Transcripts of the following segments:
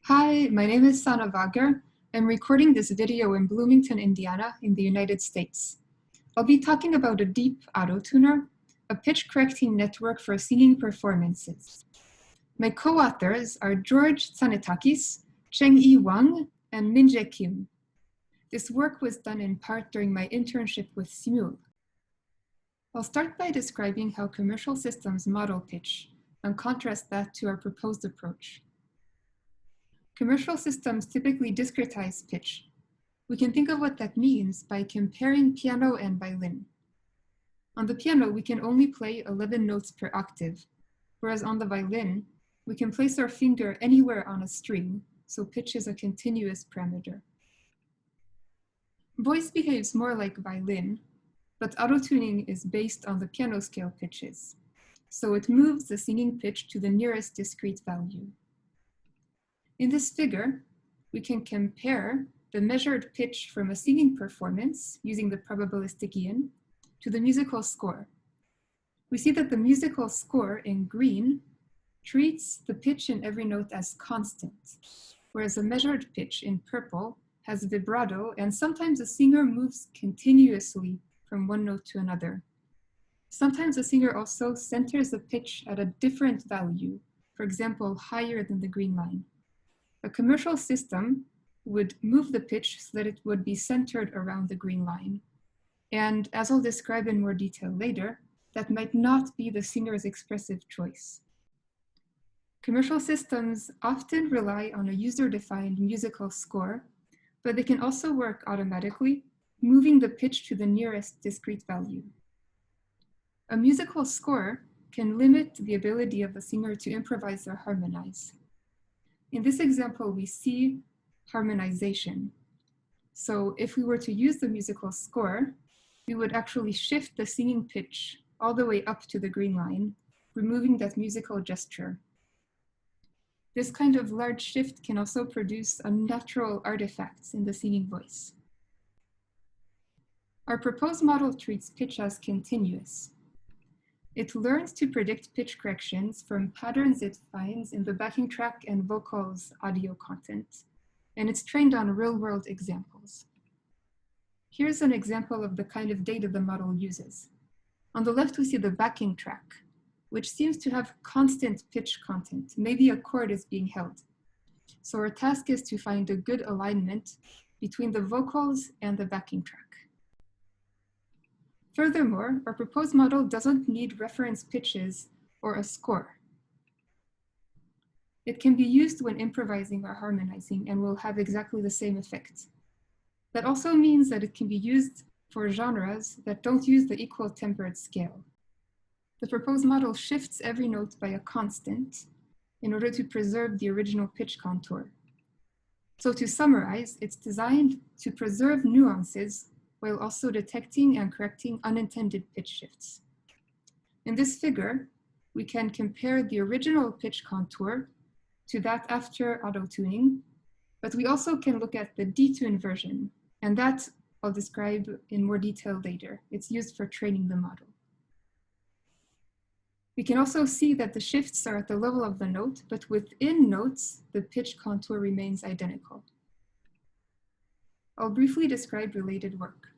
Hi, my name is Sanna. I'm recording this video in Bloomington, Indiana, in the United States. I'll be talking about a deep Autotuner, a pitch-correcting network for singing performances. My co-authors are Tzanetakis, Cheng-i Wang, and Minje Kim. This work was done in part during my internship with Simul. I'll start by describing how commercial systems model pitch and contrast that to our proposed approach. Commercial systems typically discretize pitch. We can think of what that means by comparing piano and violin. On the piano, we can only play 11 notes per octave, whereas on the violin, we can place our finger anywhere on a string, so pitch is a continuous parameter. Voice behaves more like violin, but autotuning is based on the piano scale pitches, so it moves the singing pitch to the nearest discrete value. In this figure, we can compare the measured pitch from a singing performance using the probabilistic Ian to the musical score. We see that the musical score in green treats the pitch in every note as constant, whereas the measured pitch in purple has vibrato, and sometimes the singer moves continuously from one note to another. Sometimes the singer also centers the pitch at a different value, for example, higher than the green line. A commercial system would move the pitch so that it would be centered around the green line. And as I'll describe in more detail later, that might not be the singer's expressive choice. Commercial systems often rely on a user-defined musical score, but they can also work automatically, moving the pitch to the nearest discrete value. A musical score can limit the ability of the singer to improvise or harmonize. In this example, we see harmonization. So if we were to use the musical score, we would actually shift the singing pitch all the way up to the green line, removing that musical gesture. This kind of large shift can also produce unnatural artifacts in the singing voice. Our proposed model treats pitch as continuous. It learns to predict pitch corrections from patterns it finds in the backing track and vocals audio content, and it's trained on real-world examples. Here's an example of the kind of data the model uses. On the left, we see the backing track, which seems to have constant pitch content. Maybe a chord is being held. So our task is to find a good alignment between the vocals and the backing track. Furthermore, our proposed model doesn't need reference pitches or a score. It can be used when improvising or harmonizing and will have exactly the same effect. That also means that it can be used for genres that don't use the equal tempered scale. The proposed model shifts every note by a constant in order to preserve the original pitch contour. So to summarize, it's designed to preserve nuances while also detecting and correcting unintended pitch shifts. In this figure, we can compare the original pitch contour to that after auto-tuning, but we also can look at the detune version, and that I'll describe in more detail later. It's used for training the model. We can also see that the shifts are at the level of the note, but within notes, the pitch contour remains identical. I'll briefly describe related work.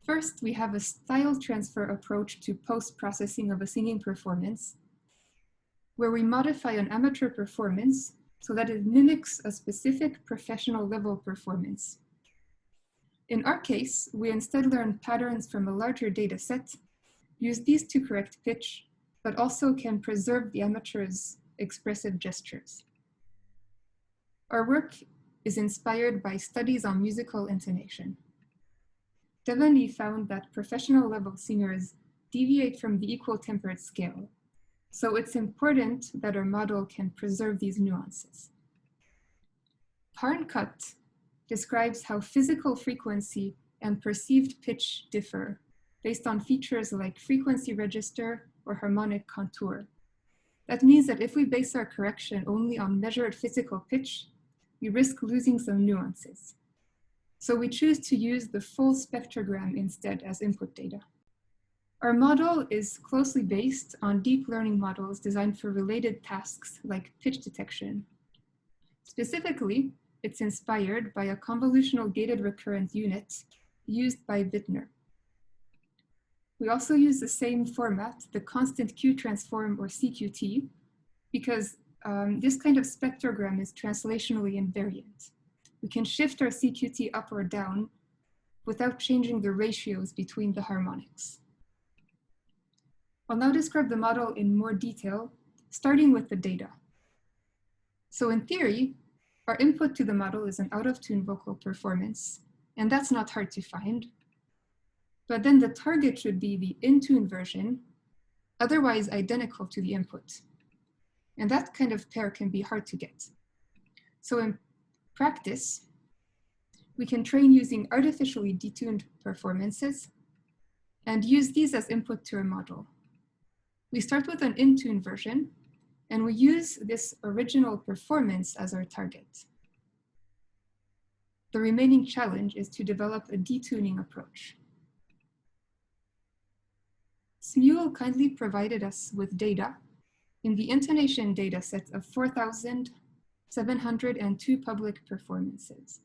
First, we have a style transfer approach to post-processing of a singing performance, where we modify an amateur performance so that it mimics a specific professional level performance. In our case, we instead learn patterns from a larger data set, use these to correct pitch, but also can preserve the amateur's expressive gestures. Our work is inspired by studies on musical intonation. Devaney found that professional level singers deviate from the equal tempered scale, so it's important that our model can preserve these nuances. Parncut describes how physical frequency and perceived pitch differ based on features like frequency register or harmonic contour. That means that if we base our correction only on measured physical pitch, we risk losing some nuances. So we choose to use the full spectrogram instead as input data. Our model is closely based on deep learning models designed for related tasks like pitch detection. Specifically, it's inspired by a convolutional gated recurrent unit used by Bittner. We also use the same format, the constant Q transform or CQT, because this kind of spectrogram is translationally invariant. We can shift our CQT up or down without changing the ratios between the harmonics. I'll now describe the model in more detail, starting with the data. So in theory, our input to the model is an out-of-tune vocal performance, and that's not hard to find. But then the target should be the in-tune version, otherwise identical to the input. And that kind of pair can be hard to get. So in practice, we can train using artificially detuned performances and use these as input to our model. We start with an in-tune version, and we use this original performance as our target. The remaining challenge is to develop a detuning approach. Smule kindly provided us with data in the intonation dataset of 4,702 public performances.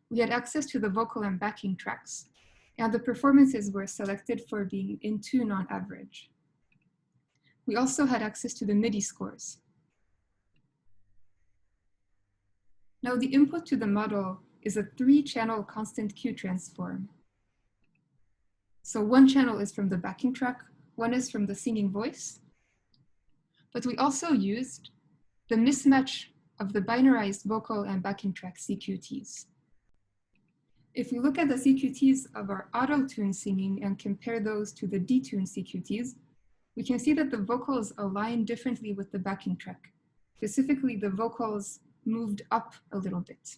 We had access to the vocal and backing tracks, and the performances were selected for being in tune on average. We also had access to the MIDI scores. Now the input to the model is a 3-channel constant Q transform. So one channel is from the backing track, one is from the singing voice, but we also used the mismatch of the binarized vocal and backing track CQTs. If we look at the CQTs of our auto-tune singing and compare those to the detuned CQTs, we can see that the vocals align differently with the backing track. Specifically, the vocals moved up a little bit.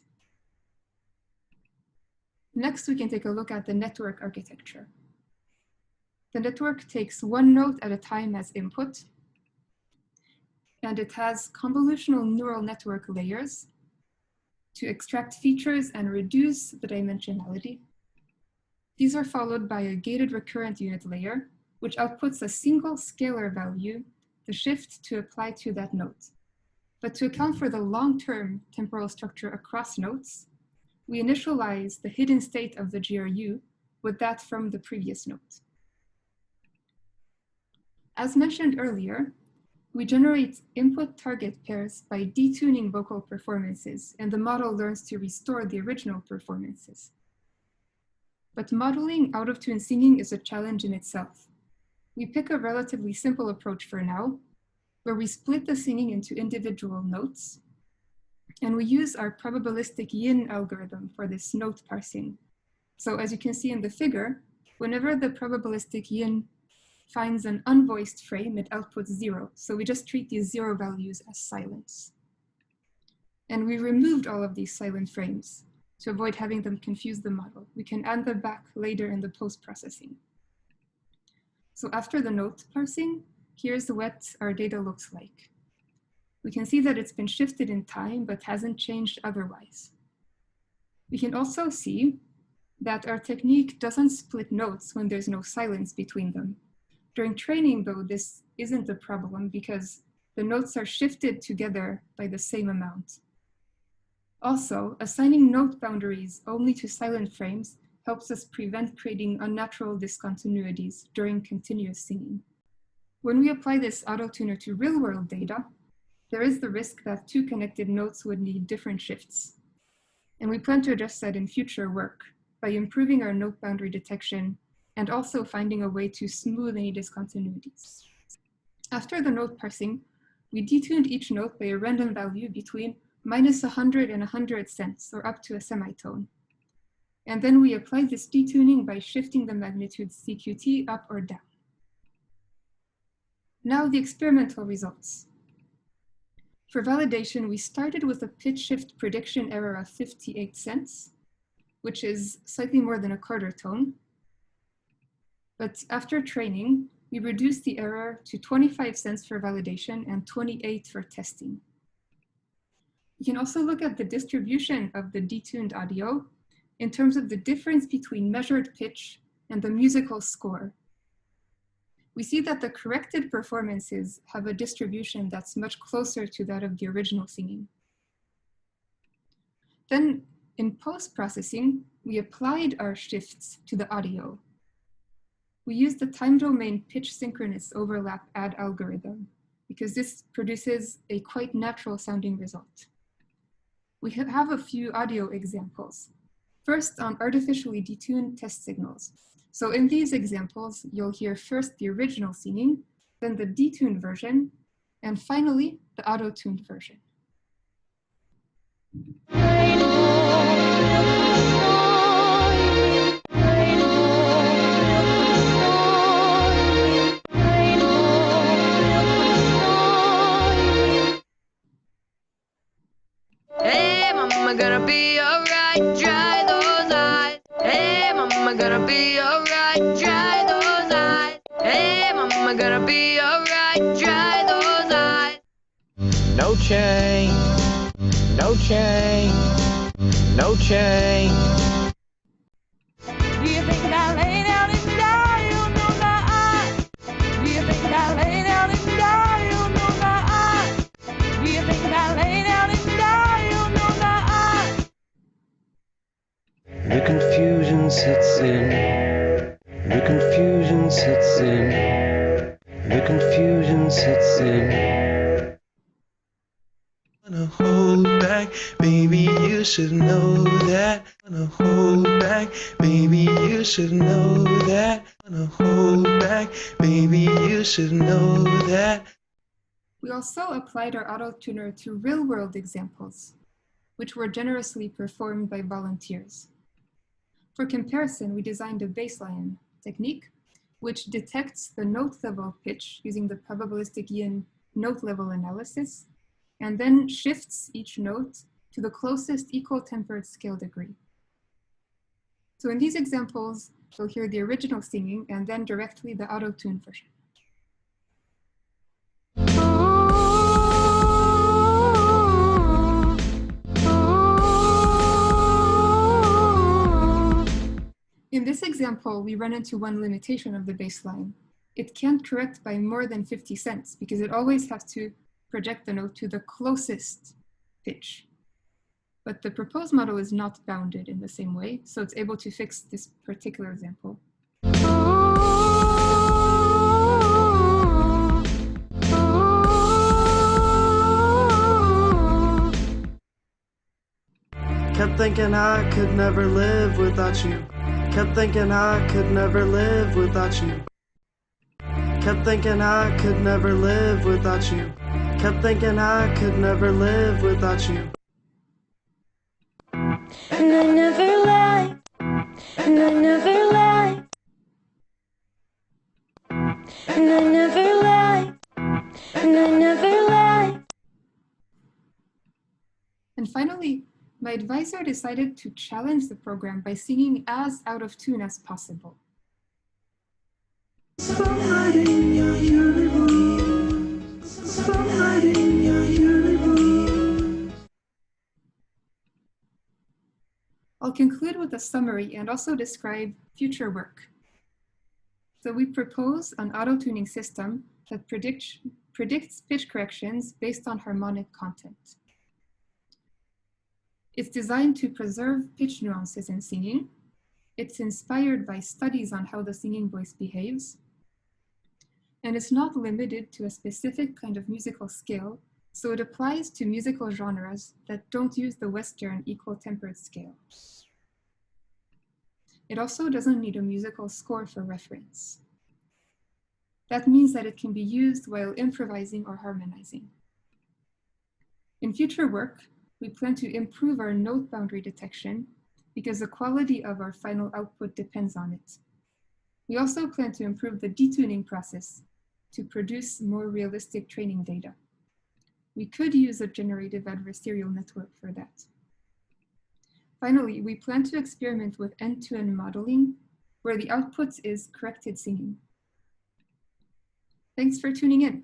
Next, we can take a look at the network architecture. The network takes one note at a time as input, and it has convolutional neural network layers to extract features and reduce the dimensionality. These are followed by a gated recurrent unit layer, which outputs a single scalar value, the shift to apply to that note. But to account for the long-term temporal structure across notes, we initialize the hidden state of the GRU with that from the previous note. As mentioned earlier, we generate input-target pairs by detuning vocal performances, and the model learns to restore the original performances. But modeling out-of-tune singing is a challenge in itself. We pick a relatively simple approach for now, where we split the singing into individual notes, and we use our probabilistic yin algorithm for this note parsing. So as you can see in the figure, whenever the probabilistic yin finds an unvoiced frame, it outputs 0. So we just treat these 0 values as silence. And we removed all of these silent frames to avoid having them confuse the model. We can add them back later in the post-processing. So after the note parsing, here's what our data looks like. We can see that it's been shifted in time, but hasn't changed otherwise. We can also see that our technique doesn't split notes when there's no silence between them. During training, though, this isn't a problem because the notes are shifted together by the same amount. Also, assigning note boundaries only to silent frames helps us prevent creating unnatural discontinuities during continuous singing. When we apply this autotuner to real-world data, there is the risk that 2 connected notes would need different shifts. And we plan to address that in future work by improving our note boundary detection and also finding a way to smooth any discontinuities. After the note parsing, we detuned each note by a random value between -100 and 100 cents, or up to a semitone. And then we applied this detuning by shifting the magnitude CQT up or down. Now the experimental results. For validation, we started with a pitch shift prediction error of 58 cents, which is slightly more than a quarter tone. But after training, we reduced the error to 25 cents for validation and 28 for testing. You can also look at the distribution of the detuned audio in terms of the difference between measured pitch and the musical score. We see that the corrected performances have a distribution that's much closer to that of the original singing. Then in post-processing, we applied our shifts to the audio. We used the time domain pitch synchronous overlap add algorithm because this produces a quite natural sounding result. We have a few audio examples. First, on artificially detuned test signals. So in these examples, you'll hear first the original singing, then the detuned version, and finally, the auto-tuned version. Hey, mama, gonna be alright, dry those eyes. Hey, mama, gonna be alright, dry those eyes. Hey, mama, gonna be alright, dry those eyes. No change, no change, no change. Do you think I lay down and die? You know not. Do you think I lay down and die? You know not. Do you think I lay down and die? You know not. The confusion sets in. The confusion sets in. The confusion sets in. Wanna hold back, baby, you should know that. Wanna hold back, baby, you should know that. Wanna hold back, baby, you should know that. We also applied our Autotuner to real-world examples, which were generously performed by volunteers. For comparison, we designed a baseline technique, which detects the note level pitch using the probabilistic yin note level analysis, and then shifts each note to the closest equal tempered scale degree. So in these examples, you'll hear the original singing and then directly the auto-tune version. In this example, we run into one limitation of the baseline. It can't correct by more than 50 cents because it always has to project the note to the closest pitch. But the proposed model is not bounded in the same way, so it's able to fix this particular example. Kept thinking I could never live without you. Kept thinking I could never live without you. Kept thinking I could never live without you. Kept thinking I could never live without you. And I never lie. And I never lie. And I never lie. And I never lie. And finally, my advisor decided to challenge the program by singing as out of tune as possible. Spotlight in your universe. Spotlight in your universe. I'll conclude with a summary and also describe future work. So we propose an auto-tuning system that predicts pitch corrections based on harmonic content. It's designed to preserve pitch nuances in singing. It's inspired by studies on how the singing voice behaves. And it's not limited to a specific kind of musical scale, so it applies to musical genres that don't use the Western equal tempered scale. It also doesn't need a musical score for reference. That means that it can be used while improvising or harmonizing. In future work, we plan to improve our note boundary detection because the quality of our final output depends on it. We also plan to improve the detuning process to produce more realistic training data. We could use a generative adversarial network for that. Finally, we plan to experiment with end-to-end modeling where the output is corrected singing. Thanks for tuning in.